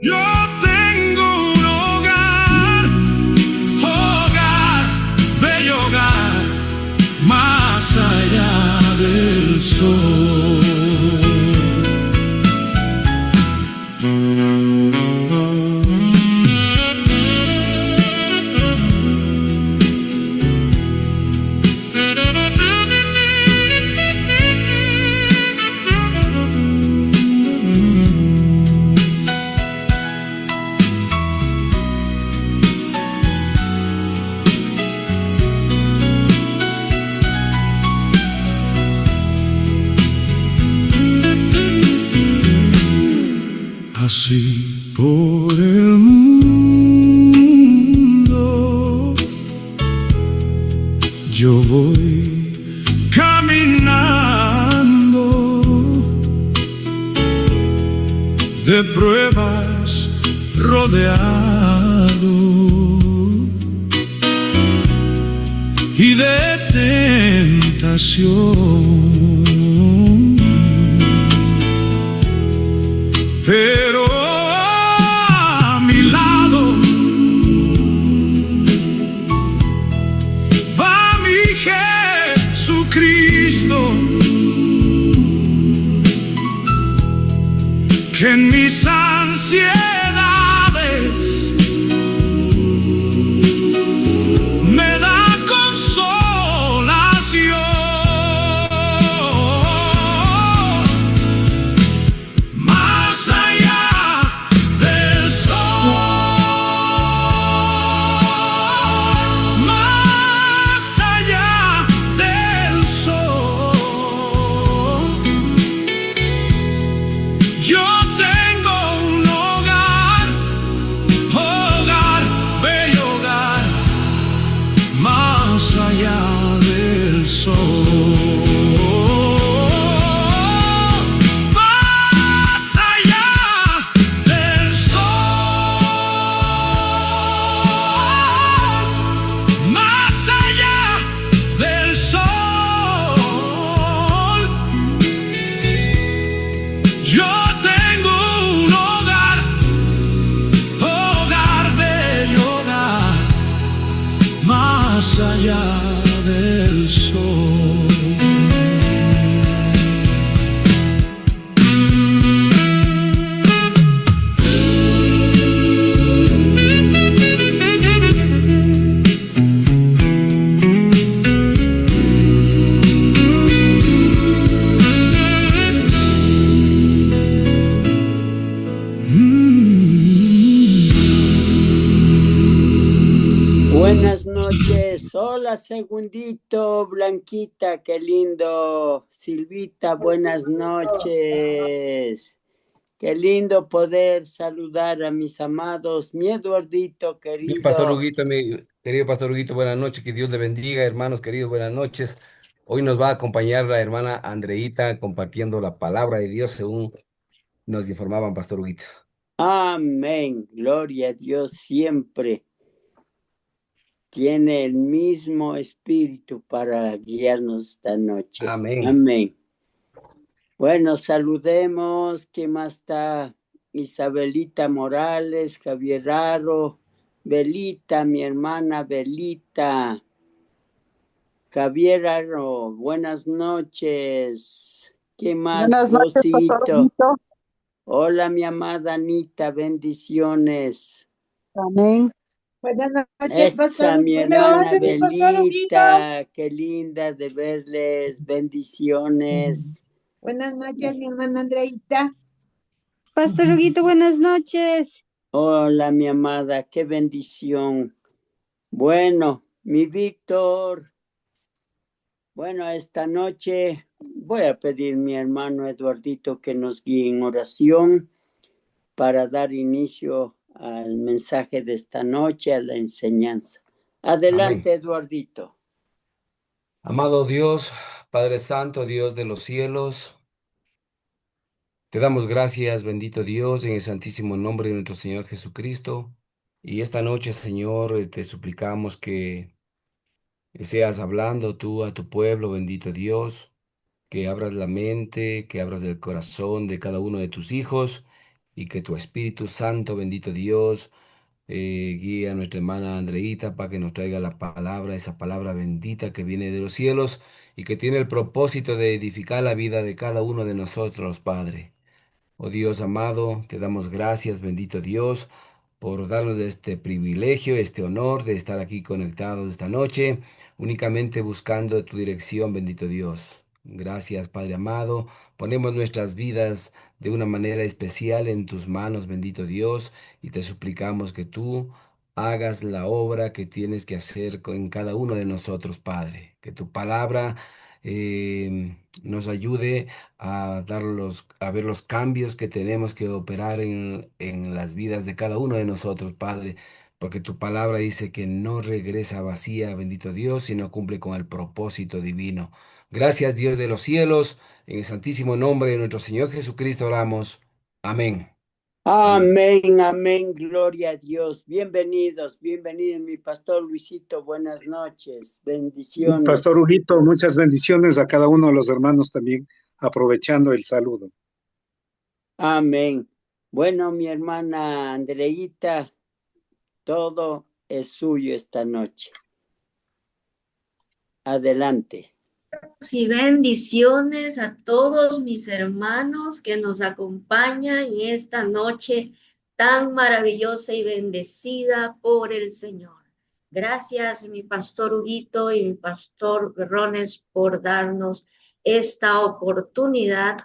Yo tengo un hogar, hogar, bello hogar, más allá del sol. Así por el mundo yo voy caminando, de pruebas rodeado y de tentación. Pero a mi lado va mi Jesucristo, que en mis ansiedades me da consolación. Más allá del sol, más allá del sol, yo tengo un hogar, hogar, bello hogar, más allá del sol. Más allá del sol, más allá del sol, yo tengo un hogar, hogar, bello hogar, más allá del sol. Buenas noches. Hola, Segundito, Blanquita, qué lindo. Silvita, buenas noches. Qué lindo poder saludar a mis amados, mi Eduardito Mi pastor querido. Huguito, mi querido pastor Huguito, buenas noches, que Dios le bendiga, hermanos queridos, buenas noches. Hoy nos va a acompañar la hermana Andreita compartiendo la palabra de Dios según nos informaban, pastor Huguito. Amén. Gloria a Dios siempre. Tiene el mismo espíritu para guiarnos esta noche. Amén. Amén. Bueno, saludemos. ¿Quién más está? Isabelita Morales, Javier Aro, Belita, mi hermana Belita. Javier Aro, buenas noches. ¿Quién más? Buenas noches, Pastor Rosito. Benito. Hola, mi amada Anita, bendiciones. Amén. Buenas noches, Esa, pastor. mi Buenas hermana noches, mi pastor Huguito. Belita, qué linda de verles, bendiciones. Buenas noches, mi hermana Andreita. Pastor Huguito, buenas noches. Hola, mi amada, qué bendición. Bueno, mi Víctor, bueno, esta noche voy a pedir a mi hermano Eduardito que nos guíe en oración para dar inicio al mensaje de esta noche, a la enseñanza. Adelante, Amén. Eduardito. Amado Dios, Padre Santo, Dios de los cielos, te damos gracias, bendito Dios, en el santísimo nombre de nuestro Señor Jesucristo. Y esta noche, Señor, te suplicamos que seas hablando tú a tu pueblo, bendito Dios, que abras la mente, que abras el corazón de cada uno de tus hijos y que tu Espíritu Santo, bendito Dios, guíe a nuestra hermana Andreita para que nos traiga la palabra, esa palabra bendita que viene de los cielos y que tiene el propósito de edificar la vida de cada uno de nosotros, Padre. Oh Dios amado, te damos gracias, bendito Dios, por darnos este privilegio, este honor de estar aquí conectados esta noche, únicamente buscando tu dirección, bendito Dios. Gracias, Padre amado. Ponemos nuestras vidas de una manera especial en tus manos, bendito Dios, y te suplicamos que tú hagas la obra que tienes que hacer en cada uno de nosotros, Padre. Que tu palabra nos ayude a ver los cambios que tenemos que operar en las vidas de cada uno de nosotros, Padre, porque tu palabra dice que no regresa vacía, bendito Dios, sino cumple con el propósito divino. Gracias, Dios de los cielos, en el santísimo nombre de nuestro Señor Jesucristo oramos. Amén. Amén. Amén, amén, gloria a Dios. Bienvenidos, bienvenidos, mi pastor Luisito. Buenas noches, bendiciones. Pastor Huguito, muchas bendiciones a cada uno de los hermanos también, aprovechando el saludo. Amén. Bueno, mi hermana Andreita, todo es suyo esta noche. Adelante. Y bendiciones a todos mis hermanos que nos acompañan en esta noche tan maravillosa y bendecida por el Señor. Gracias, mi pastor Huguito y mi pastor Berrones, por darnos esta oportunidad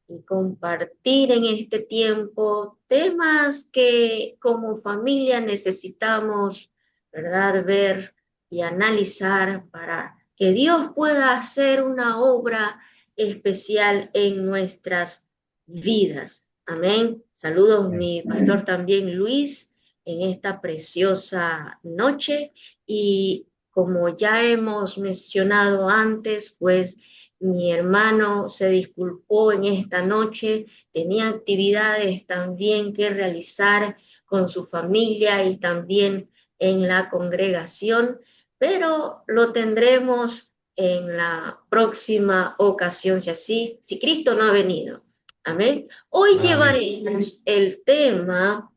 y compartir en este tiempo temas que como familia necesitamos, ¿verdad?, ver y analizar para que Dios pueda hacer una obra especial en nuestras vidas. Amén. Saludos, mi pastor también Luis, en esta preciosa noche. Y como ya hemos mencionado antes, pues mi hermano se disculpó en esta noche, tenía actividades también que realizar con su familia y también en la congregación, pero lo tendremos en la próxima ocasión, si Cristo no ha venido. Amén. Hoy Amén. llevaremos el tema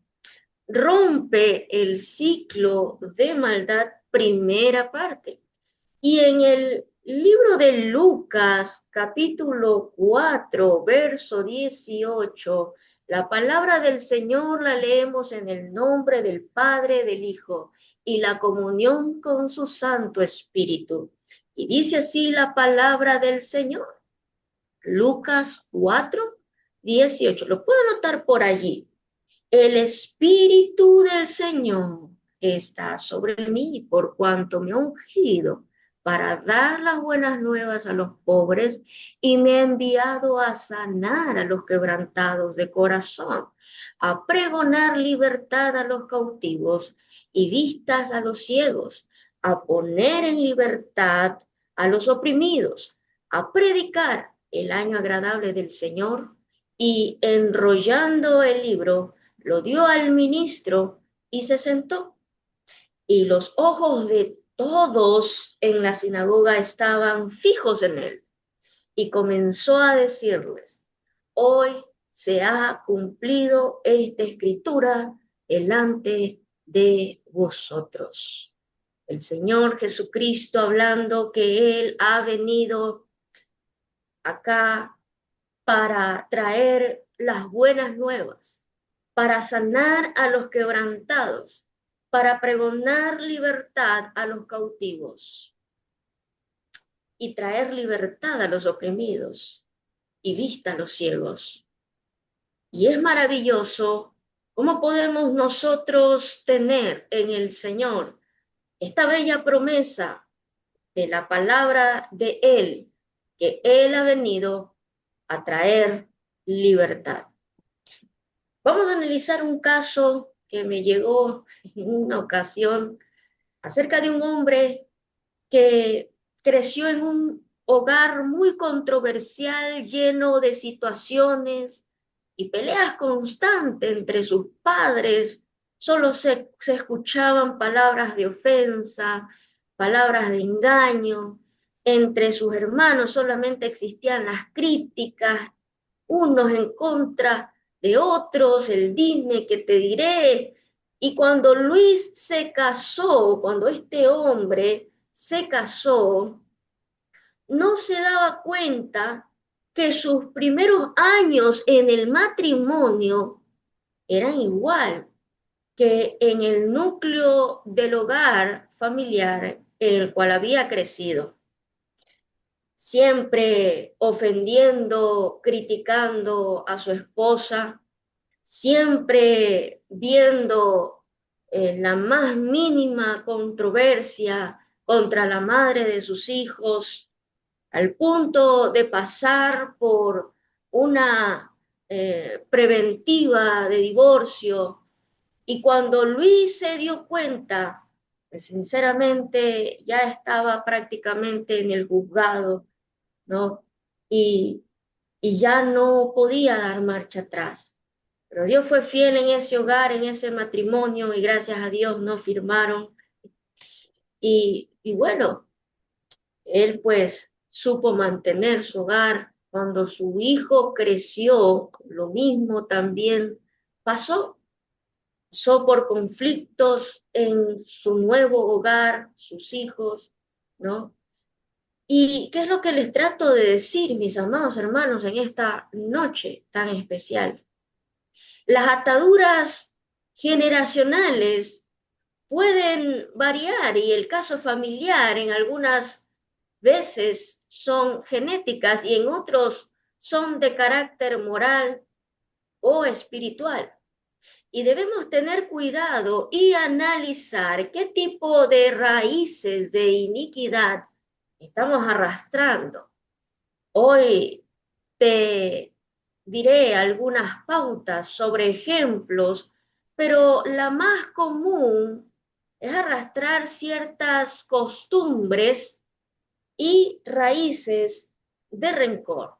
Rompe el ciclo de maldad, primera parte. Y en el libro de Lucas, capítulo 4, verso 18, la palabra del Señor la leemos en el nombre del Padre, del Hijo y la comunión con su Santo Espíritu. Y dice así la palabra del Señor. Lucas 4, 18. Lo puedo anotar por allí. El Espíritu del Señor está sobre mí, por cuanto me ha ungido para dar las buenas nuevas a los pobres y me ha enviado a sanar a los quebrantados de corazón, a pregonar libertad a los cautivos y vistas a los ciegos, a poner en libertad a los oprimidos, a predicar el año agradable del Señor. Y enrollando el libro, lo dio al ministro y se sentó. Y los ojos de todos en la sinagoga estaban fijos en él. Y comenzó a decirles: hoy se ha cumplido esta escritura delante de vosotros. El Señor Jesucristo hablando que Él ha venido acá para traer las buenas nuevas, para sanar a los quebrantados, para pregonar libertad a los cautivos y traer libertad a los oprimidos y vista a los ciegos. Y es maravilloso cómo podemos nosotros tener en el Señor esta bella promesa de la palabra de Él, que Él ha venido a traer libertad. Vamos a analizar un caso que me llegó en una ocasión acerca de un hombre que creció en un hogar muy controversial, lleno de situaciones y peleas constantes entre sus padres. Solo se escuchaban palabras de ofensa, palabras de engaño. Entre sus hermanos solamente existían las críticas, unos en contra de otros, el dime que te diré. Y cuando Luis se casó, cuando este hombre se casó, no se daba cuenta que sus primeros años en el matrimonio eran igual que en el núcleo del hogar familiar en el cual había crecido. Siempre ofendiendo, criticando a su esposa, siempre viendo la más mínima controversia contra la madre de sus hijos, al punto de pasar por una preventiva de divorcio. Y cuando Luis se dio cuenta, pues sinceramente ya estaba prácticamente en el juzgado, ¿no? Y, y ya no podía dar marcha atrás. Pero Dios fue fiel en ese hogar, en ese matrimonio, y gracias a Dios no firmaron. Y bueno, él pues supo mantener su hogar. Cuando su hijo creció, lo mismo también pasó. Pasó por conflictos en su nuevo hogar, sus hijos, ¿no? ¿Y qué es lo que les trato de decir, mis amados hermanos, en esta noche tan especial? Las ataduras generacionales pueden variar y el caso familiar en algunas veces son genéticas y en otros son de carácter moral o espiritual. Y debemos tener cuidado y analizar qué tipo de raíces de iniquidad estamos arrastrando. Hoy te diré algunas pautas sobre ejemplos, pero la más común es arrastrar ciertas costumbres y raíces de rencor.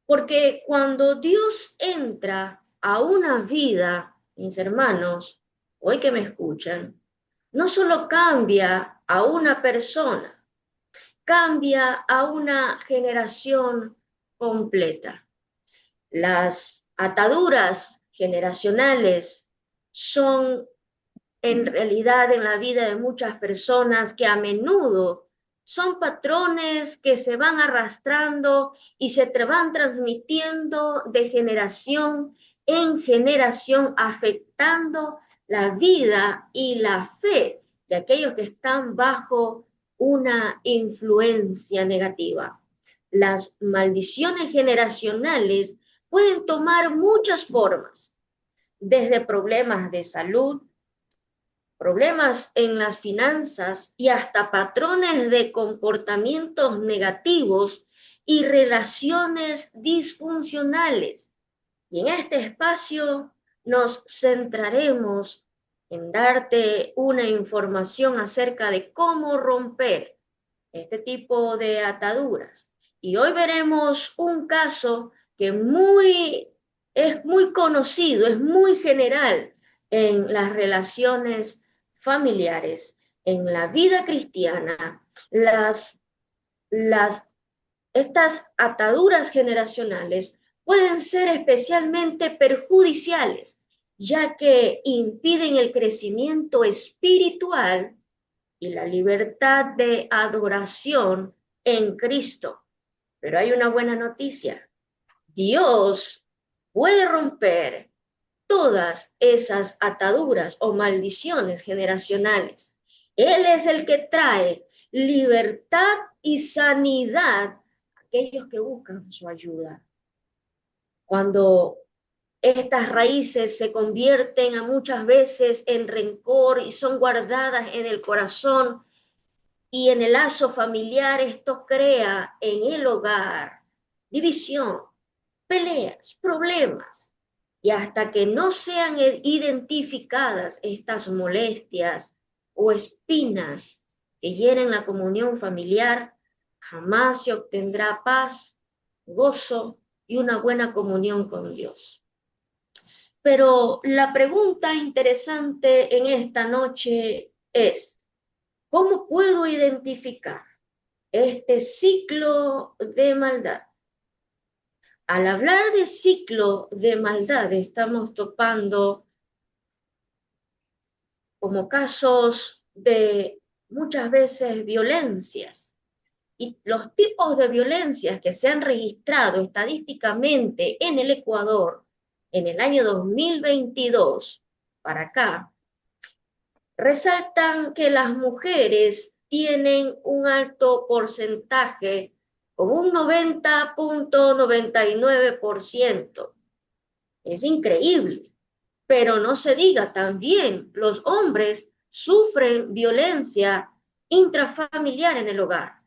Porque cuando Dios entra a una vida, mis hermanos, hoy que me escuchan, no solo cambia a una persona, cambia a una generación completa. Las ataduras generacionales son en realidad en la vida de muchas personas que a menudo son patrones que se van arrastrando y se van transmitiendo de generación en generación, afectando la vida y la fe de aquellos que están bajo una influencia negativa. Las maldiciones generacionales pueden tomar muchas formas, desde problemas de salud, problemas en las finanzas y hasta patrones de comportamientos negativos y relaciones disfuncionales. Y en este espacio nos centraremos en darte una información acerca de cómo romper este tipo de ataduras. Y hoy veremos un caso que es muy conocido, es muy general en las relaciones familiares, en la vida cristiana. Estas ataduras generacionales pueden ser especialmente perjudiciales, ya que impiden el crecimiento espiritual y la libertad de adoración en Cristo. Pero hay una buena noticia. Dios puede romper todas esas ataduras o maldiciones generacionales. Él es el que trae libertad y sanidad a aquellos que buscan su ayuda. Cuando estas raíces se convierten a muchas veces en rencor y son guardadas en el corazón y en el lazo familiar, esto crea en el hogar división, peleas, problemas. Y hasta que no sean identificadas estas molestias o espinas que hieren la comunión familiar, jamás se obtendrá paz, gozo y una buena comunión con Dios. Pero la pregunta interesante en esta noche es, ¿cómo puedo identificar este ciclo de maldad? Al hablar de ciclo de maldad, estamos topando como casos de muchas veces violencias. Y los tipos de violencias que se han registrado estadísticamente en el Ecuador en el año 2022 para acá, resaltan que las mujeres tienen un alto porcentaje, como un 90.99%. Es increíble, pero no se diga también, los hombres sufren violencia intrafamiliar en el hogar.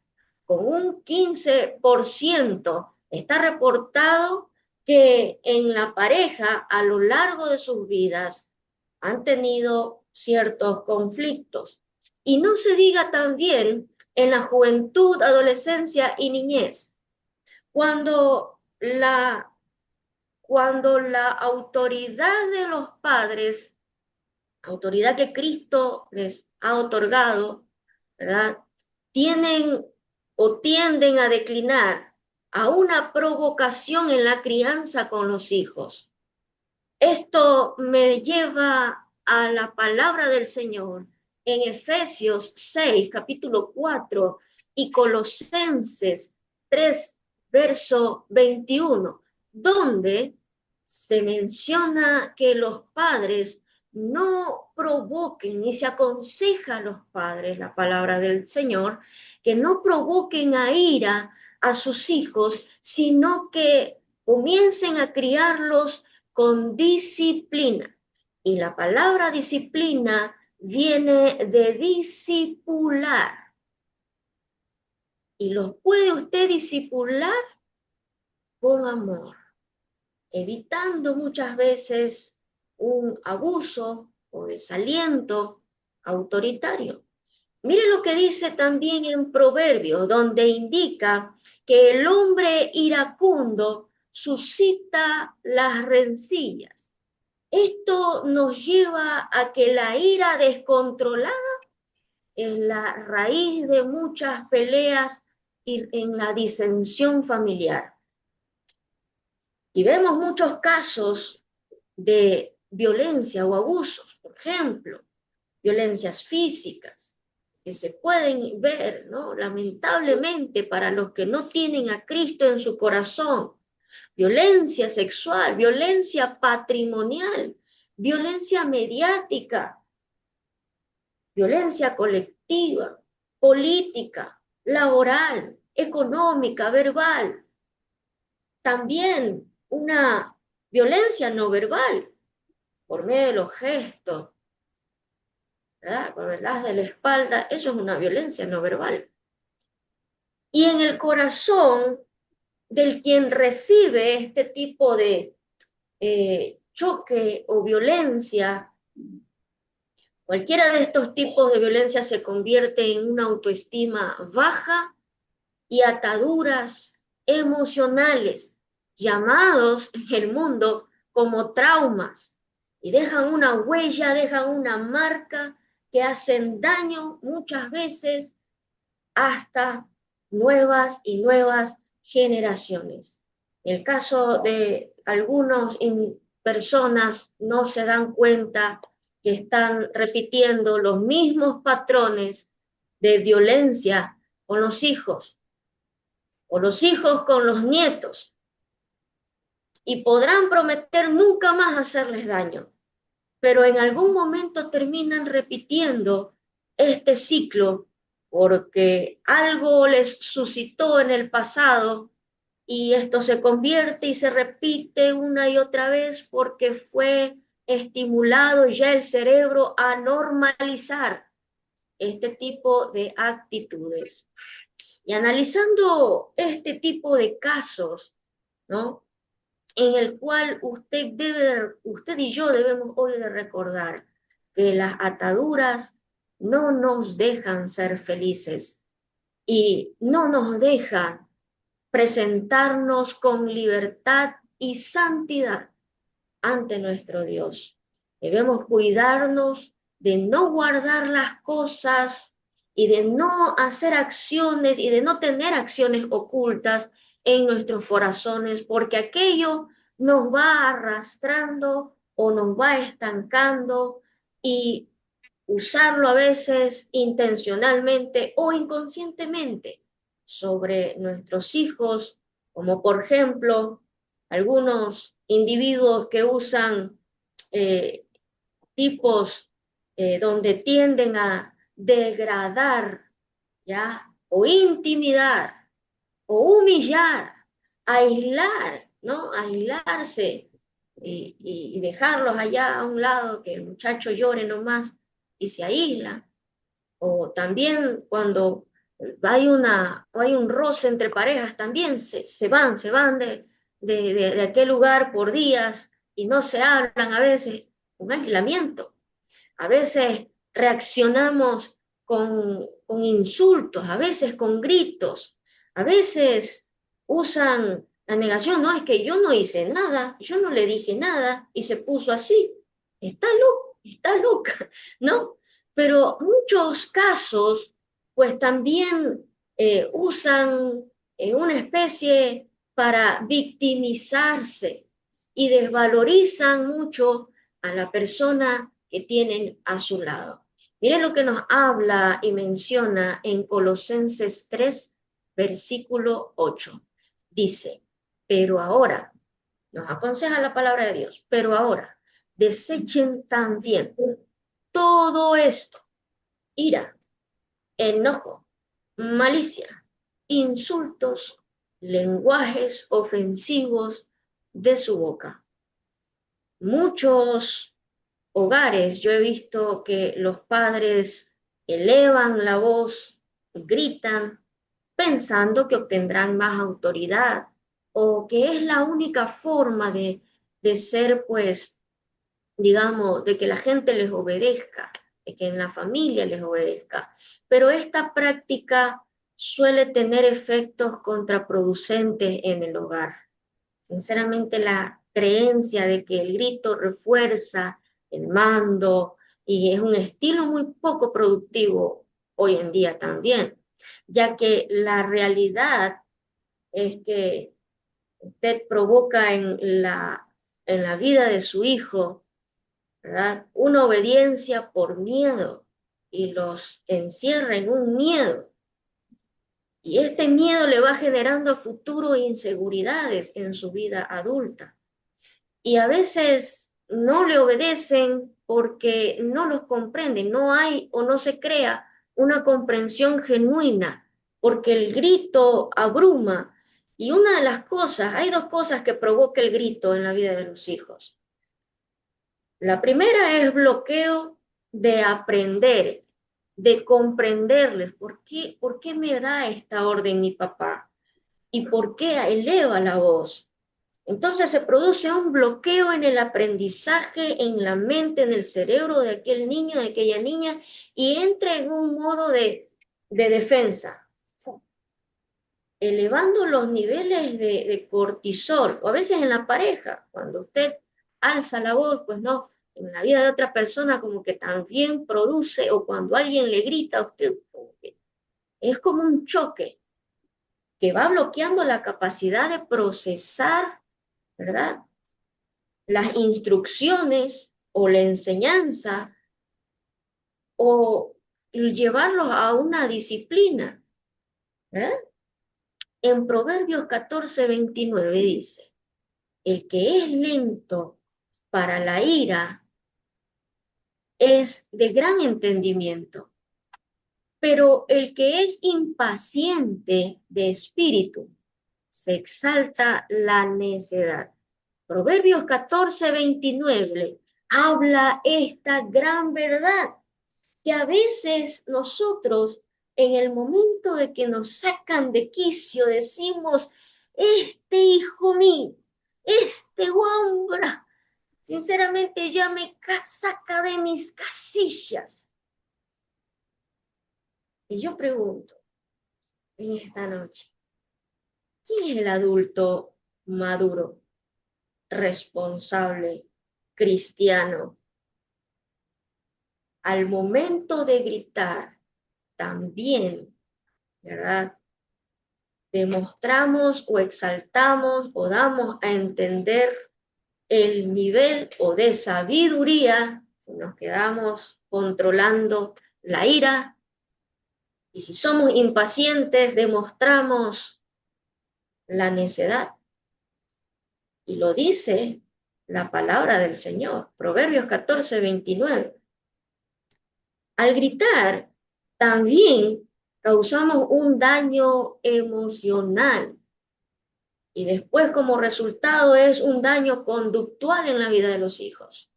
Con un 15% está reportado que en la pareja a lo largo de sus vidas han tenido ciertos conflictos. Y no se diga también en la juventud, adolescencia y niñez, cuando la autoridad de los padres, autoridad que Cristo les ha otorgado, ¿verdad? Tienen o tienden a declinar a una provocación en la crianza con los hijos. Esto me lleva a la palabra del Señor en Efesios 6, capítulo 4, y Colosenses 3, verso 21, donde se menciona que los padres no provoquen, ni se aconseja a los padres, la palabra del Señor, que no provoquen a ira a sus hijos, sino que comiencen a criarlos con disciplina. Y la palabra disciplina viene de discipular. Y los puede usted discipular con amor, evitando muchas veces un abuso o desaliento autoritario. Mire lo que dice también en Proverbios, donde indica que el hombre iracundo suscita las rencillas. Esto nos lleva a que la ira descontrolada es la raíz de muchas peleas y en la disensión familiar. Y vemos muchos casos de violencia o abusos, por ejemplo, violencias físicas, que se pueden ver, ¿no? Lamentablemente para los que no tienen a Cristo en su corazón, violencia sexual, violencia patrimonial, violencia mediática, violencia colectiva, política, laboral, económica, verbal. También una violencia no verbal, por medio de los gestos, ¿verdad? Por el haz de la espalda, eso es una violencia no verbal. Y en el corazón del quien recibe este tipo de choque o violencia, cualquiera de estos tipos de violencia se convierte en una autoestima baja y ataduras emocionales, llamados en el mundo como traumas, y dejan una huella, dejan una marca que hacen daño muchas veces hasta nuevas y nuevas generaciones. En el caso de algunas personas no se dan cuenta que están repitiendo los mismos patrones de violencia con los hijos, o los hijos con los nietos, y podrán prometer nunca más hacerles daño, pero en algún momento terminan repitiendo este ciclo porque algo les suscitó en el pasado y esto se convierte y se repite una y otra vez porque fue estimulado ya el cerebro a normalizar este tipo de actitudes. Y analizando este tipo de casos, ¿no? En el cual usted y yo debemos hoy de recordar que las ataduras no nos dejan ser felices y no nos dejan presentarnos con libertad y santidad ante nuestro Dios. Debemos cuidarnos de no guardar las cosas y de no hacer acciones y de no tener acciones ocultas en nuestros corazones, porque aquello nos va arrastrando o nos va estancando, y usarlo a veces intencionalmente o inconscientemente sobre nuestros hijos, como por ejemplo algunos individuos que usan eh, tipos donde tienden a degradar, ¿ya? O intimidar, o humillar, aislar, ¿no? Aislarse y dejarlos allá a un lado, que el muchacho llore nomás y se aísla. O también cuando hay un roce entre parejas, también se van de aquel lugar por días y no se hablan a veces, un aislamiento. A veces reaccionamos con insultos, a veces con gritos, a veces usan la negación, no, es que yo no hice nada, yo no le dije nada y se puso así. Está loca, ¿no? Pero muchos casos, pues también usan una especie para victimizarse y desvalorizan mucho a la persona que tienen a su lado. Miren lo que nos habla y menciona en Colosenses 3, versículo 8. Dice, pero ahora, nos aconseja la palabra de Dios, pero ahora, desechen también todo esto: ira, enojo, malicia, insultos, lenguajes ofensivos de su boca. Muchos hogares yo he visto que los padres elevan la voz, gritan, pensando que obtendrán más autoridad o que es la única forma de ser, pues, digamos, de que la gente les obedezca, de que en la familia les obedezca. Pero esta práctica suele tener efectos contraproducentes en el hogar. Sinceramente, la creencia de que el grito refuerza el mando y es un estilo muy poco productivo hoy en día también, ya que la realidad es que usted provoca en la vida de su hijo, ¿verdad?, una obediencia por miedo y los encierra en un miedo. Y este miedo le va generando a futuro inseguridades en su vida adulta. Y a veces no le obedecen porque no los comprenden, no hay o no se crea una comprensión genuina, porque el grito abruma. Y una de las cosas, hay dos cosas que provoca el grito en la vida de los hijos. La primera es bloqueo de aprender, de comprenderles. ¿Por qué me da esta orden mi papá? ¿Y por qué eleva la voz? Entonces se produce un bloqueo en el aprendizaje, en la mente, en el cerebro de aquel niño, de aquella niña, y entra en un modo de defensa, elevando los niveles de cortisol, o a veces en la pareja, cuando usted alza la voz, pues no, en la vida de otra persona como que también produce, o cuando alguien le grita a usted, como que es como un choque que va bloqueando la capacidad de procesar, ¿verdad?, las instrucciones o la enseñanza o llevarlos a una disciplina. ¿Eh? En Proverbios 14:29 dice, el que es lento para la ira es de gran entendimiento, pero el que es impaciente de espíritu se exalta la necedad. Proverbios 14:29 habla esta gran verdad, que a veces nosotros en el momento de que nos sacan de quicio decimos, este hijo mío, este hombre, sinceramente ya me saca de mis casillas. Y yo pregunto en esta noche, ¿quién es el adulto maduro, responsable, cristiano? Al momento de gritar, también, ¿verdad?, demostramos o exaltamos o damos a entender el nivel o de sabiduría, si nos quedamos controlando la ira, y si somos impacientes, demostramos la necedad. Y lo dice la palabra del Señor, Proverbios 14:29. Al gritar, también causamos un daño emocional. Y después, como resultado, es un daño conductual en la vida de los hijos.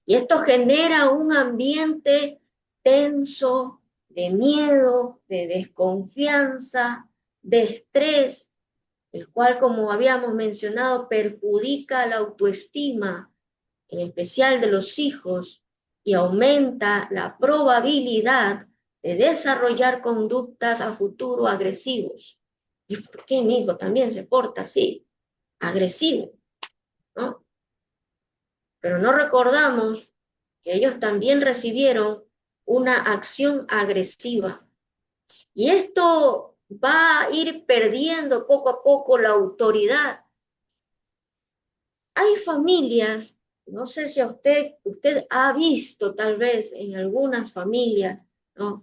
Y esto genera un ambiente tenso, de miedo, de desconfianza, de estrés, el cual, como habíamos mencionado, perjudica la autoestima, en especial de los hijos, y aumenta la probabilidad de desarrollar conductas a futuro agresivos. ¿Y por qué mi hijo también se porta así, agresivo? ¿No? Pero no recordamos que ellos también recibieron una acción agresiva. Y esto va a ir perdiendo poco a poco la autoridad. Hay familias, no sé si usted ha visto tal vez en algunas familias, ¿no?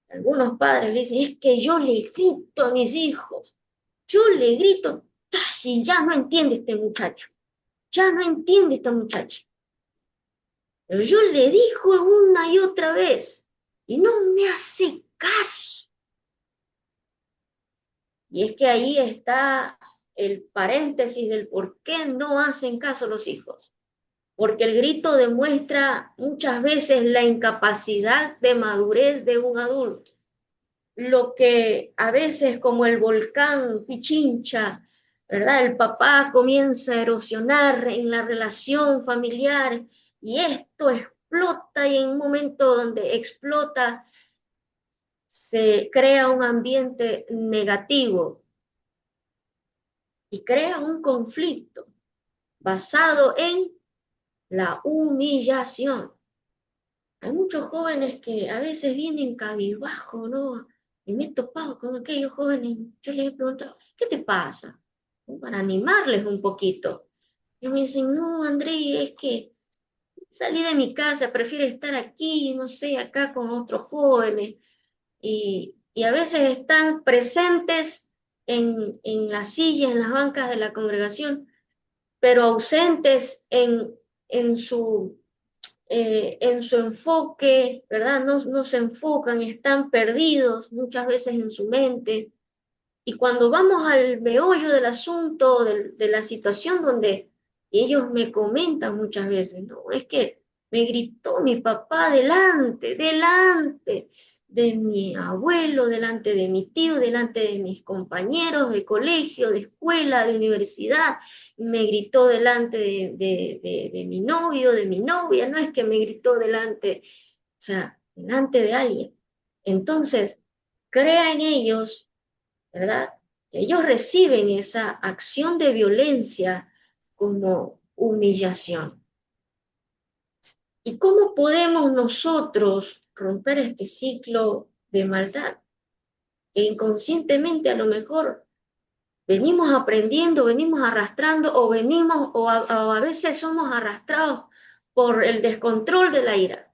Algunos padres le dicen, es que yo le grito a mis hijos, yo le grito, y ya no entiende este muchacho, ya no entiende esta muchacha. Pero yo le digo una y otra vez y no me hace caso. Y es que ahí está el paréntesis del por qué no hacen caso los hijos. Porque el grito demuestra muchas veces la incapacidad de madurez de un adulto. Lo que a veces, como el volcán Pichincha, ¿verdad? El papá comienza a erosionar en la relación familiar y esto explota, y en un momento donde explota se crea un ambiente negativo y crea un conflicto basado en la humillación. Hay muchos jóvenes que a veces vienen cabizbajo, ¿no? Y me he topado con aquellos jóvenes, yo les he preguntado, ¿qué te pasa? Para animarles un poquito. Y me dicen, no, André, es que salí de mi casa, prefiero estar aquí, no sé, acá con otros jóvenes. Y a veces están presentes en la silla, en las bancas de la congregación, pero ausentes en su enfoque, ¿verdad? No se enfocan, están perdidos muchas veces en su mente. Y cuando vamos al meollo del asunto, de la situación donde ellos me comentan muchas veces, no, es que me gritó mi papá delante de mi abuelo, delante de mi tío, delante de mis compañeros de colegio, de escuela, de universidad, me gritó delante de mi novio, de mi novia, no es que me gritó delante, o sea, delante de alguien. Entonces, crea en ellos, ¿verdad? Ellos reciben esa acción de violencia como humillación. ¿Y cómo podemos nosotros romper este ciclo de maldad? Que inconscientemente a lo mejor venimos aprendiendo, venimos arrastrando o a veces somos arrastrados por el descontrol de la ira.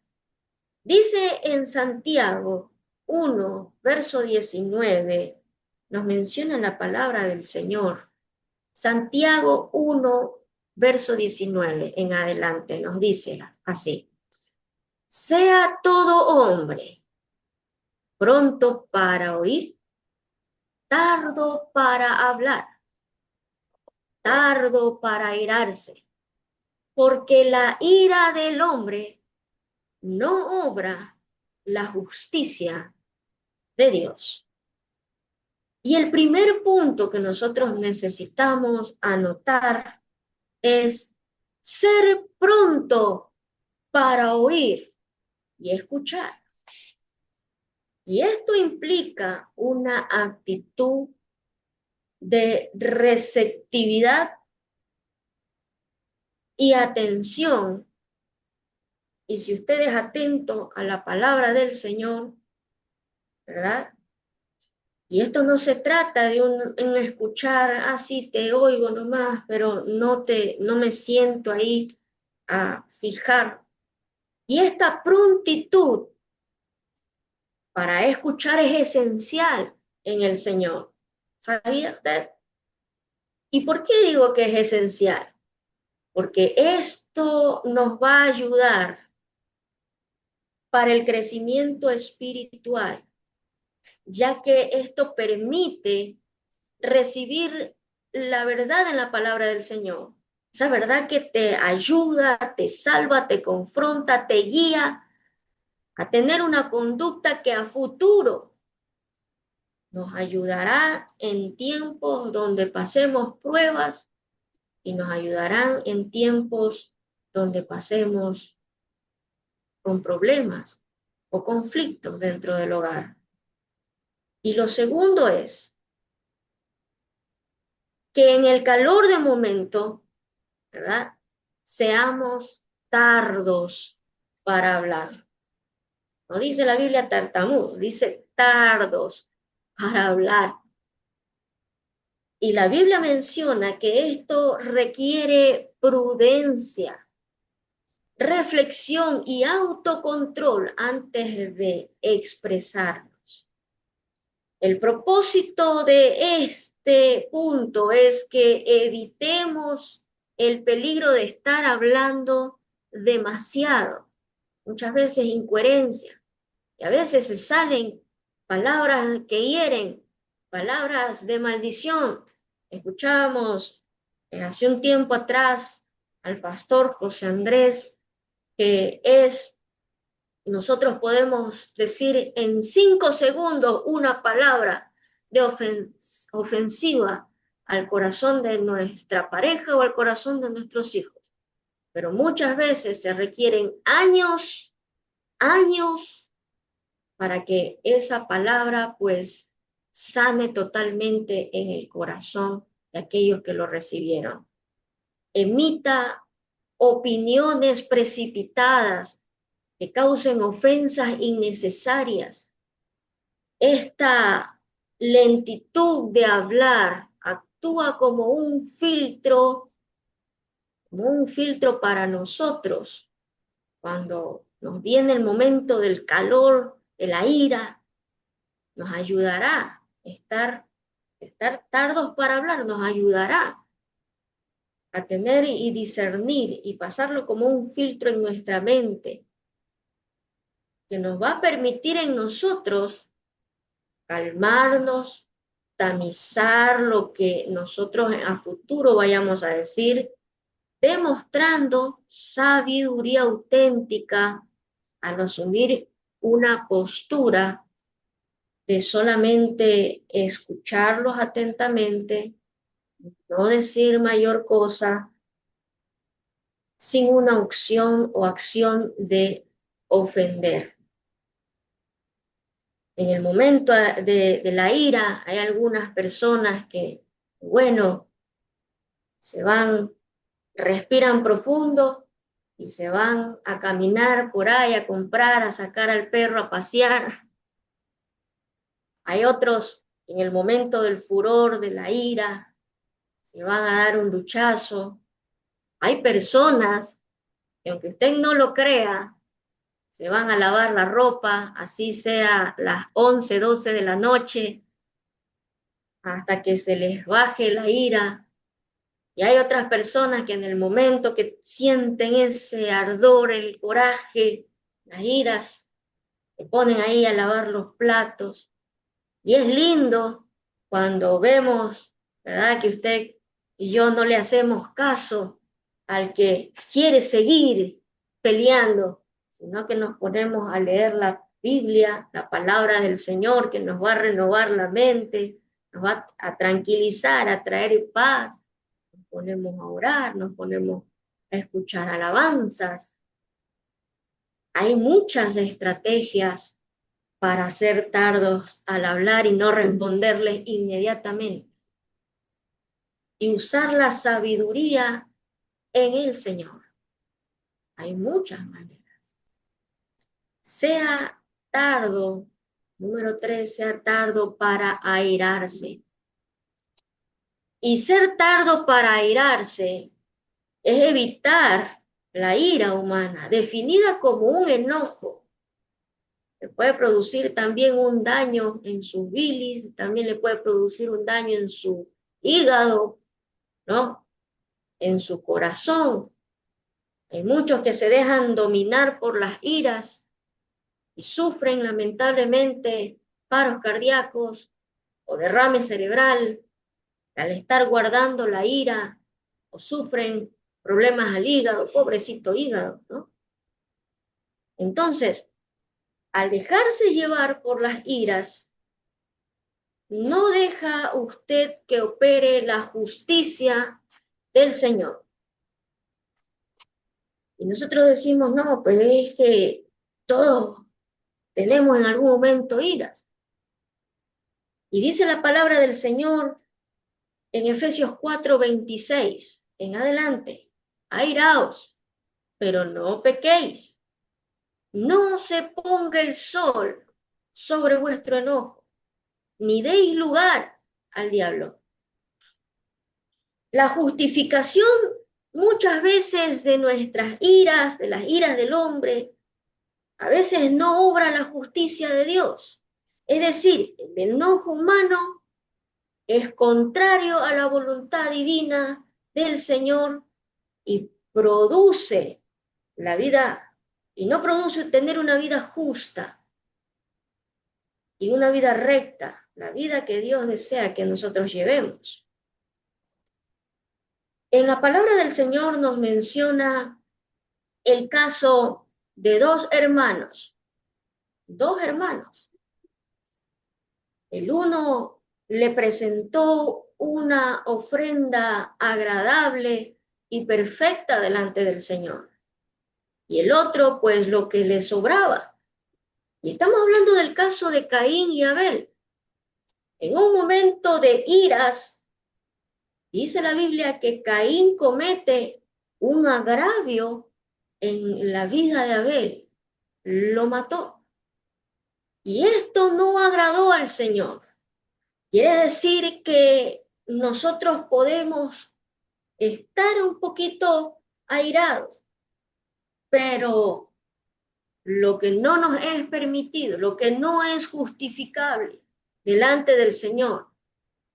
Dice en Santiago 1, verso 19, nos menciona la palabra del Señor. Santiago 1, verso 19 en adelante, nos dice así. Sea todo hombre pronto para oír, tardo para hablar, tardo para airarse, porque la ira del hombre no obra la justicia de Dios. Y el primer punto que nosotros necesitamos anotar es ser pronto para oír y escuchar. Y esto implica una actitud de receptividad y atención. Y si usted es atento a la palabra del Señor, ¿verdad? Y esto no se trata de un escuchar, sí te oigo nomás, pero no me siento ahí a fijar. Y esta prontitud para escuchar es esencial en el Señor. ¿Sabía usted? ¿Y por qué digo que es esencial? Porque esto nos va a ayudar para el crecimiento espiritual, ya que esto permite recibir la verdad en la palabra del Señor. Esa verdad que te ayuda, te salva, te confronta, te guía a tener una conducta que a futuro nos ayudará en tiempos donde pasemos pruebas y nos ayudarán en tiempos donde pasemos con problemas o conflictos dentro del hogar. Y lo segundo es que en el calor de momento, ¿verdad? Seamos tardos para hablar. No dice la Biblia tartamudo, dice tardos para hablar. Y la Biblia menciona que esto requiere prudencia, reflexión y autocontrol antes de expresarnos. El propósito de este punto es que evitemos el peligro de estar hablando demasiado, muchas veces incoherencia, y a veces se salen palabras que hieren, palabras de maldición. Escuchábamos hace un tiempo atrás al pastor José Andrés, que nosotros podemos decir en 5 segundos una palabra de ofensiva al corazón de nuestra pareja o al corazón de nuestros hijos. Pero muchas veces se requieren años para que esa palabra pues sane totalmente en el corazón de aquellos que lo recibieron. Emita opiniones precipitadas que causen ofensas innecesarias. Esta lentitud de hablar actúa como un filtro para nosotros. Cuando nos viene el momento del calor, de la ira, nos ayudará estar tardos para hablar, nos ayudará a tener y discernir y pasarlo como un filtro en nuestra mente, que nos va a permitir en nosotros calmarnos, tamizar lo que nosotros a futuro vayamos a decir, demostrando sabiduría auténtica al asumir una postura de solamente escucharlos atentamente, no decir mayor cosa, sin una opción o acción de ofender. En el momento de la ira hay algunas personas que, bueno, respiran profundo y se van a caminar por ahí, a comprar, a sacar al perro a pasear. Hay otros en el momento del furor, de la ira, se van a dar un duchazo. Hay personas que, aunque usted no lo crea, se van a lavar la ropa, así sea las 11, 12 de la noche, hasta que se les baje la ira. Y hay otras personas que en el momento que sienten ese ardor, el coraje, las iras, se ponen ahí a lavar los platos. Y es lindo cuando vemos, ¿verdad?, que usted y yo no le hacemos caso al que quiere seguir peleando, sino que nos ponemos a leer la Biblia, la palabra del Señor, que nos va a renovar la mente, nos va a tranquilizar, a traer paz. Nos ponemos a orar, nos ponemos a escuchar alabanzas. Hay muchas estrategias para ser tardos al hablar y no responderles inmediatamente. Y usar la sabiduría en el Señor. Hay muchas maneras. Sea tardo, Número 3, sea tardo para airarse. Y ser tardo para airarse es evitar la ira humana, definida como un enojo. Le puede producir también un daño en su bilis, también le puede producir un daño en su hígado, ¿no? En su corazón. Hay muchos que se dejan dominar por las iras y sufren lamentablemente paros cardíacos o derrame cerebral al estar guardando la ira, o sufren problemas al hígado, pobrecito hígado, ¿no? Entonces, al dejarse llevar por las iras, no deja usted que opere la justicia del Señor. Y nosotros decimos, no, pues es que todos tenemos en algún momento iras. Y dice la palabra del Señor en Efesios 4:26, en adelante, airaos, pero no pequéis. No se ponga el sol sobre vuestro enojo, ni deis lugar al diablo. La justificación muchas veces de nuestras iras, de las iras del hombre, a veces no obra la justicia de Dios. Es decir, el enojo humano es contrario a la voluntad divina del Señor y produce la vida, y no produce tener una vida justa y una vida recta, la vida que Dios desea que nosotros llevemos. En la palabra del Señor nos menciona el caso de dos hermanos. El uno le presentó una ofrenda agradable y perfecta delante del Señor. Y el otro, pues, lo que le sobraba. Y estamos hablando del caso de Caín y Abel. En un momento de iras, dice la Biblia que Caín comete un agravio en la vida de Abel. Lo mató. Y esto no agradó al Señor. Quiere decir que nosotros podemos estar un poquito airados, pero lo que no nos es permitido, lo que no es justificable delante del Señor,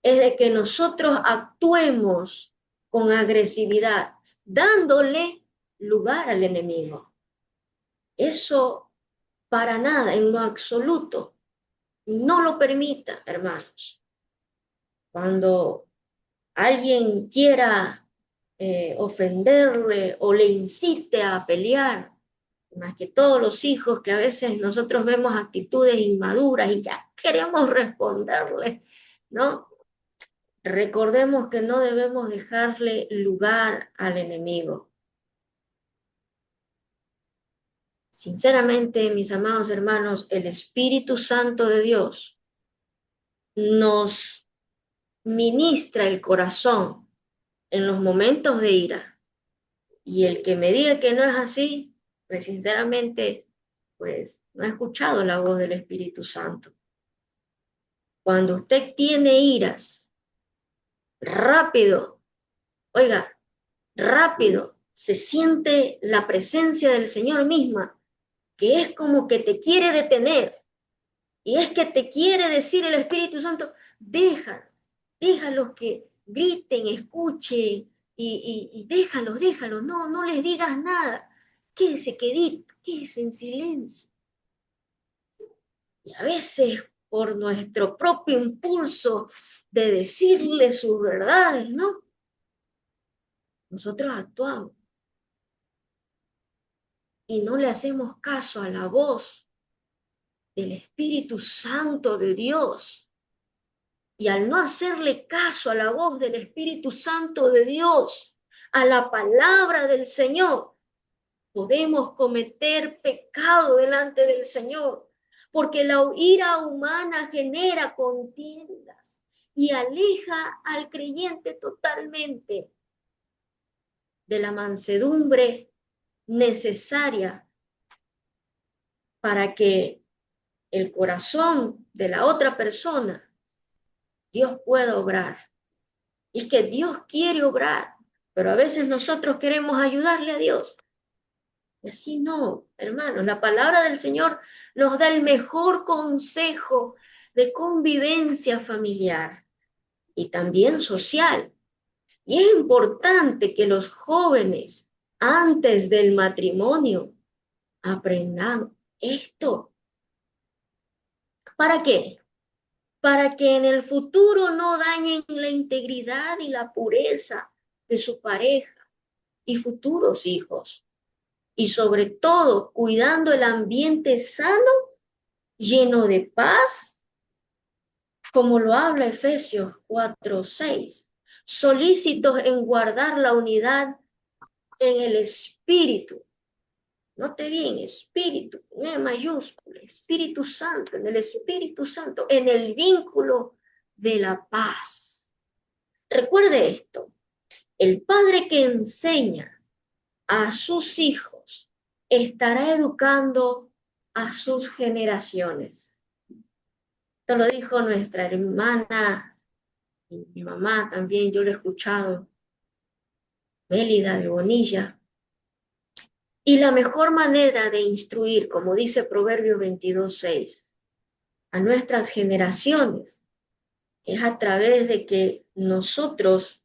es de que nosotros actuemos con agresividad, dándole lugar al enemigo. Eso para nada, en lo absoluto, no lo permita, hermanos. Cuando alguien quiera ofenderle o le incite a pelear, más que todos los hijos que a veces nosotros vemos actitudes inmaduras y ya queremos responderle, ¿no? Recordemos que no debemos dejarle lugar al enemigo. Sinceramente, mis amados hermanos, el Espíritu Santo de Dios nos ministra el corazón en los momentos de ira. Y el que me diga que no es así, pues sinceramente, pues no ha escuchado la voz del Espíritu Santo. Cuando usted tiene iras, rápido, oiga, rápido, se siente la presencia del Señor misma, que es como que te quiere detener. Y es que te quiere decir el Espíritu Santo, déjalos que griten, escuchen, y déjalos, no les digas nada. Quédese quedito, quédese en silencio. Y a veces por nuestro propio impulso de decirle sus verdades, ¿no? Nosotros actuamos y no le hacemos caso a la voz del Espíritu Santo de Dios. Y al no hacerle caso a la voz del Espíritu Santo de Dios, a la palabra del Señor, podemos cometer pecado delante del Señor, porque la ira humana genera contiendas y aleja al creyente totalmente de la mansedumbre necesaria para que el corazón de la otra persona, Dios puede obrar. Y es que Dios quiere obrar, pero a veces nosotros queremos ayudarle a Dios. Y así no, hermanos, la palabra del Señor nos da el mejor consejo de convivencia familiar y también social. Y es importante que los jóvenes, antes del matrimonio, aprendan esto. ¿Para qué? Para que en el futuro no dañen la integridad y la pureza de su pareja y futuros hijos. Y sobre todo, cuidando el ambiente sano, lleno de paz, como lo habla Efesios 4:6, solícitos en guardar la unidad en el espíritu. Note bien, espíritu, con E mayúscula, Espíritu Santo, en el Espíritu Santo, en el vínculo de la paz. Recuerde esto, el padre que enseña a sus hijos estará educando a sus generaciones. Esto lo dijo nuestra hermana, y mi mamá también, yo lo he escuchado, Mélida de Bonilla. Y la mejor manera de instruir, como dice Proverbio 22:6, a nuestras generaciones es a través de que nosotros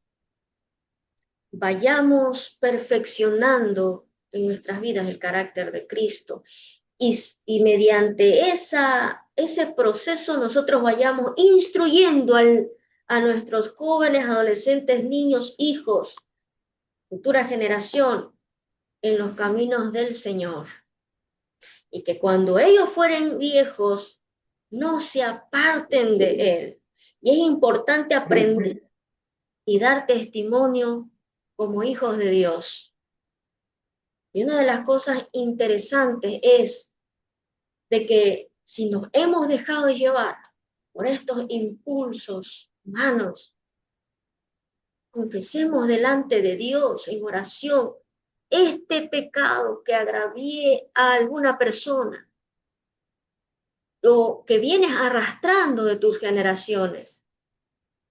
vayamos perfeccionando en nuestras vidas el carácter de Cristo y mediante ese proceso nosotros vayamos instruyendo a nuestros jóvenes, adolescentes, niños, hijos, futura generación, en los caminos del Señor. Y que cuando ellos fueren viejos, no se aparten de Él. Y es importante aprender y dar testimonio como hijos de Dios. Y una de las cosas interesantes es de que si nos hemos dejado llevar por estos impulsos humanos, confesemos delante de Dios en oración este pecado que agravie a alguna persona o que vienes arrastrando de tus generaciones.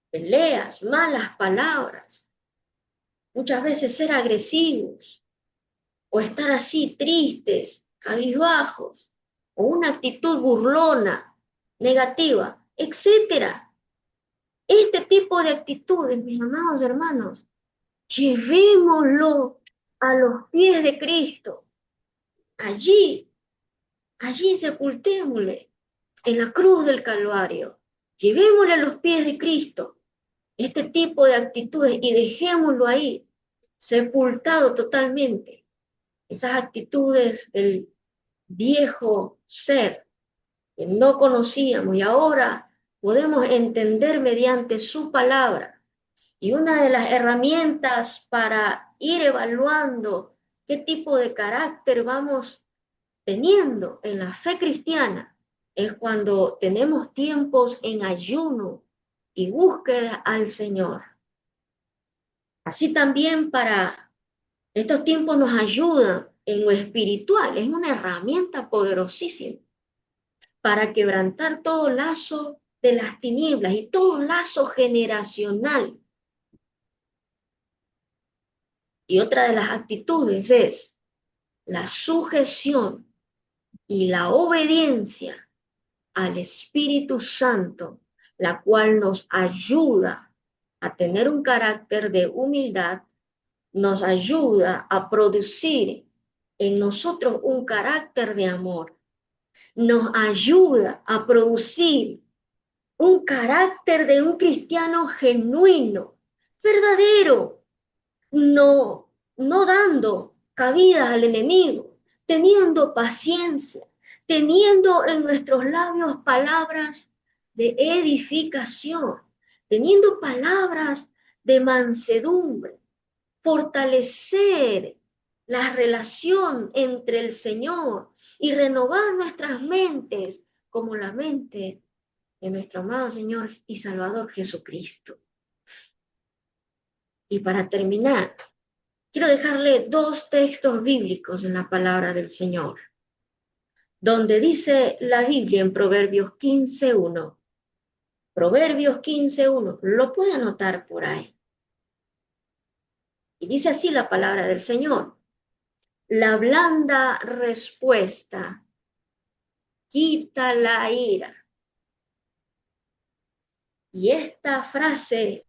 Peleas, malas palabras, muchas veces ser agresivos o estar así tristes, cabizbajos, o una actitud burlona, negativa, etc. Este tipo de actitudes, mis amados hermanos, llevémoslo a los pies de Cristo. Allí sepultémosle en la cruz del Calvario. Llevémosle a los pies de Cristo este tipo de actitudes y dejémoslo ahí, sepultado totalmente. Esas actitudes del viejo ser que no conocíamos y ahora podemos entender mediante su palabra. Y una de las herramientas para ir evaluando qué tipo de carácter vamos teniendo en la fe cristiana es cuando tenemos tiempos en ayuno y búsqueda al Señor. Así también para estos tiempos nos ayudan en lo espiritual, es una herramienta poderosísima para quebrantar todo lazo de las tinieblas y todo lazo generacional. Y otra de las actitudes es la sujeción y la obediencia al Espíritu Santo, la cual nos ayuda a tener un carácter de humildad, nos ayuda a producir en nosotros un carácter de amor, nos ayuda a producir un carácter de un cristiano genuino, verdadero, no dando cabida al enemigo, teniendo paciencia, teniendo en nuestros labios palabras de edificación, teniendo palabras de mansedumbre, fortalecer la relación entre el Señor y renovar nuestras mentes como la mente de nuestro amado Señor y Salvador Jesucristo. Y para terminar, quiero dejarle dos textos bíblicos en la palabra del Señor. donde dice la Biblia en Proverbios 15:1. Proverbios 15:1, lo puede anotar por ahí. Y dice así la palabra del Señor: la blanda respuesta quita la ira. Y esta frase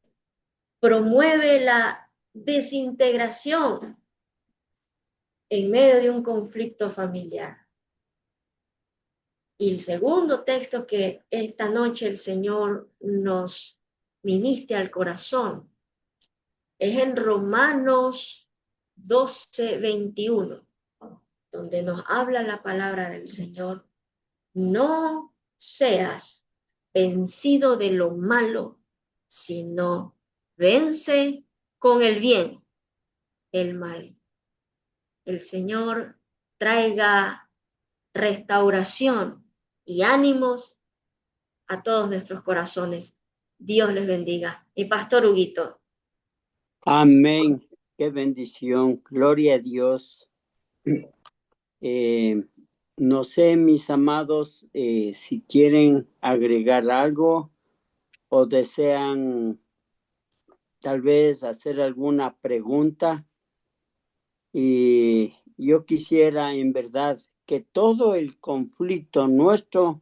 promueve la desintegración en medio de un conflicto familiar. Y el segundo texto que esta noche el Señor nos ministra al corazón es en Romanos 12:21, donde nos habla la palabra del Señor: no seas vencido de lo malo, sino vence con el bien el mal. El Señor traiga restauración y ánimos a todos nuestros corazones. Dios les bendiga. Mi pastor Huguito. Amén. Qué bendición. Gloria a Dios. No sé, mis amados, si quieren agregar algo o desean tal vez hacer alguna pregunta. Y yo quisiera en verdad que todo el conflicto nuestro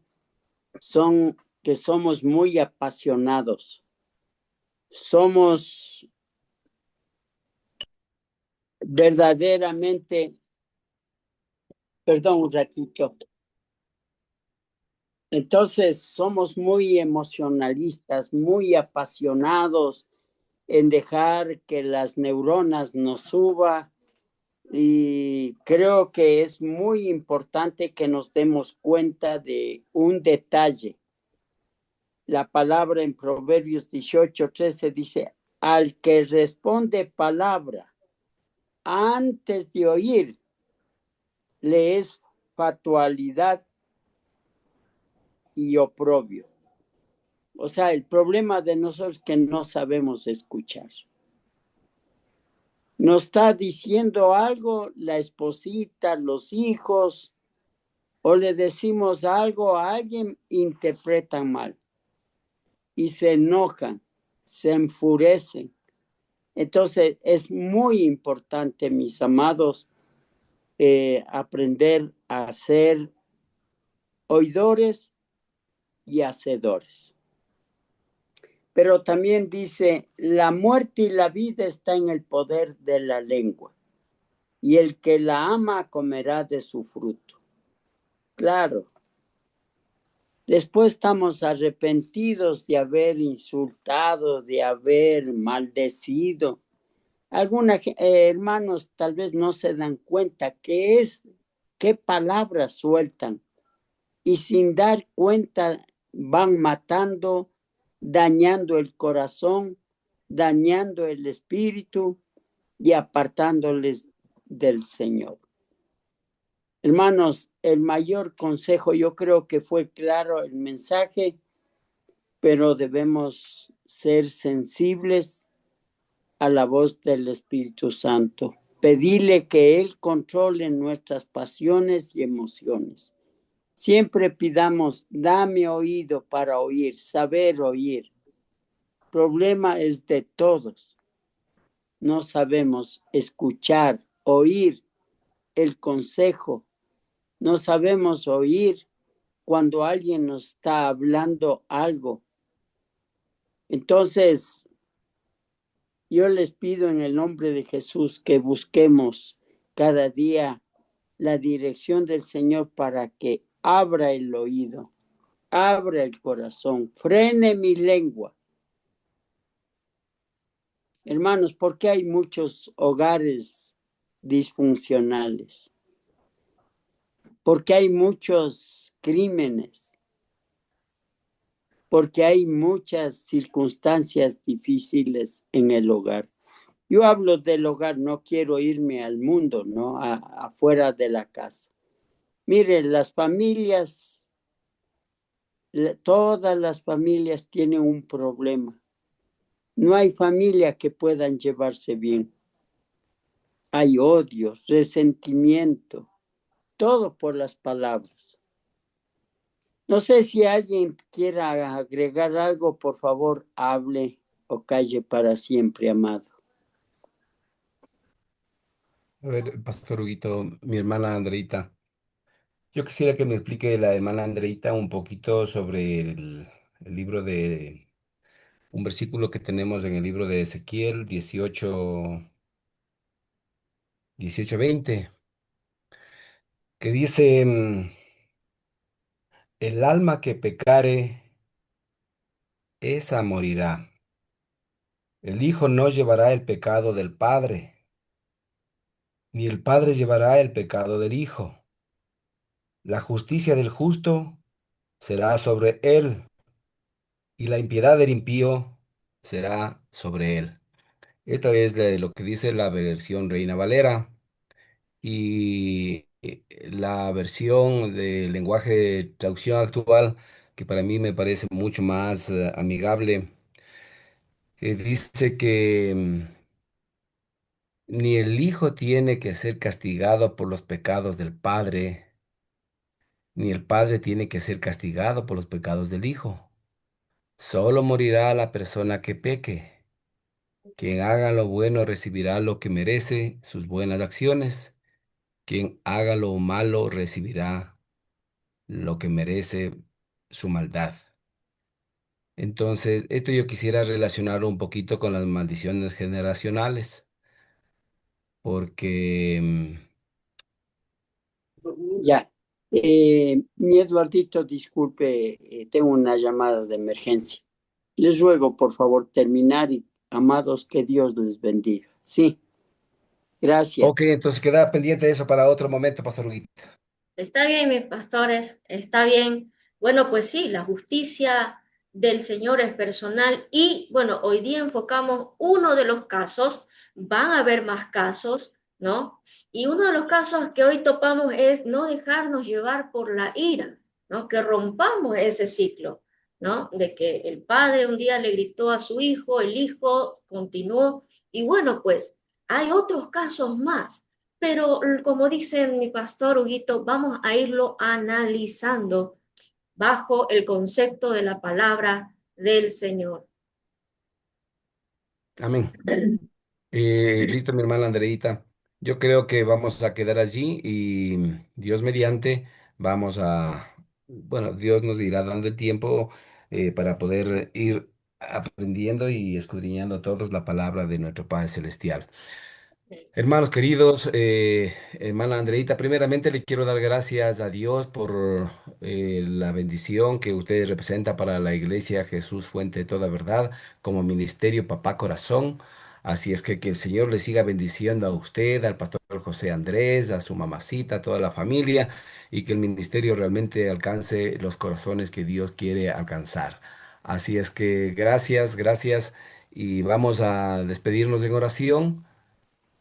son que somos muy apasionados. Somos verdaderamente, perdón un ratito. Entonces somos muy emocionalistas, muy apasionados en dejar que las neuronas nos suban. Y creo que es muy importante que nos demos cuenta de un detalle. La palabra en Proverbios 18:13 dice: al que responde palabra antes de oír, le es fatalidad y oprobio. O sea, el problema de nosotros es que no sabemos escuchar. Nos está diciendo algo la esposita, los hijos, o le decimos algo a alguien, interpretan mal y se enojan, se enfurecen. Entonces es muy importante, mis amados, aprender a ser oidores y hacedores. Pero también dice: la muerte y la vida está en el poder de la lengua, y el que la ama comerá de su fruto. Claro. Después estamos arrepentidos de haber insultado, de haber maldecido. Algunos hermanos tal vez no se dan cuenta qué palabras sueltan, y sin dar cuenta van matando, dañando el corazón, dañando el espíritu y apartándoles del Señor. Hermanos, el mayor consejo, yo creo que fue claro el mensaje, pero debemos ser sensibles a la voz del Espíritu Santo. Pedirle que Él controle nuestras pasiones y emociones. Siempre pidamos: dame oído para oír, saber oír. El problema es de todos. No sabemos escuchar, oír el consejo. No sabemos oír cuando alguien nos está hablando algo. Entonces, yo les pido en el nombre de Jesús que busquemos cada día la dirección del Señor para que abra el oído, abra el corazón, frene mi lengua. Hermanos, ¿por qué hay muchos hogares disfuncionales? Porque hay muchos crímenes, porque hay muchas circunstancias difíciles en el hogar. Yo hablo del hogar, no quiero irme al mundo, ¿no? Afuera de la casa. Miren, las familias, todas las familias tienen un problema. No hay familia que puedan llevarse bien. Hay odio, resentimiento, todo por las palabras. No sé si alguien quiera agregar algo, por favor, hable o calle para siempre, amado. A ver, Pastor Huguito, mi hermana Andreita, yo quisiera que me explique la hermana Andreita un poquito sobre el libro de, un versículo que tenemos en el libro de Ezequiel 18:20, que dice, el alma que pecare, esa morirá. El Hijo no llevará el pecado del Padre, ni el Padre llevará el pecado del Hijo. La justicia del justo será sobre él, y la impiedad del impío será sobre él. Esto es de lo que dice la versión Reina Valera. Y la versión de lenguaje de traducción actual, que para mí me parece mucho más amigable, dice que ni el Hijo tiene que ser castigado por los pecados del Padre, ni el Padre tiene que ser castigado por los pecados del Hijo. Solo morirá la persona que peque. Quien haga lo bueno recibirá lo que merece sus buenas acciones. Quien haga lo malo recibirá lo que merece su maldad. Entonces, esto yo quisiera relacionarlo un poquito con las maldiciones generacionales, porque Ya. Mi Eduardito, disculpe, tengo una llamada de emergencia. Les ruego, por favor, terminar y, amados, que Dios les bendiga. Sí, gracias. ok, entonces queda pendiente eso para otro momento, Pastor Huguito. Está bien, mis pastores, está bien. Bueno, pues sí, la justicia del Señor es personal y bueno, hoy día enfocamos uno de los casos, van a haber más casos, ¿no? Y uno de los casos que hoy topamos es no dejarnos llevar por la ira, ¿no? Que rompamos ese ciclo, ¿no? De que el padre un día le gritó a su hijo, el hijo continuó y bueno, pues hay otros casos más, pero como dice mi pastor Huguito, vamos a irlo analizando bajo el concepto de la palabra del Señor. Amén. Listo, mi hermana Andreita. Yo creo que vamos a quedar allí y Dios mediante vamos a, bueno, Dios nos irá dando el tiempo para poder ir aprendiendo y escudriñando todos la palabra de nuestro Padre Celestial. Hermanos queridos, hermana Andreita, primeramente le quiero dar gracias a Dios por la bendición que usted representa para la Iglesia Jesús Fuente de Toda Verdad como ministerio Papá Corazón. Así es que el Señor le siga bendiciendo a usted, al pastor José Andrés, a su mamacita, a toda la familia y que el ministerio realmente alcance los corazones que Dios quiere alcanzar. Así es que gracias, gracias y vamos a despedirnos en oración.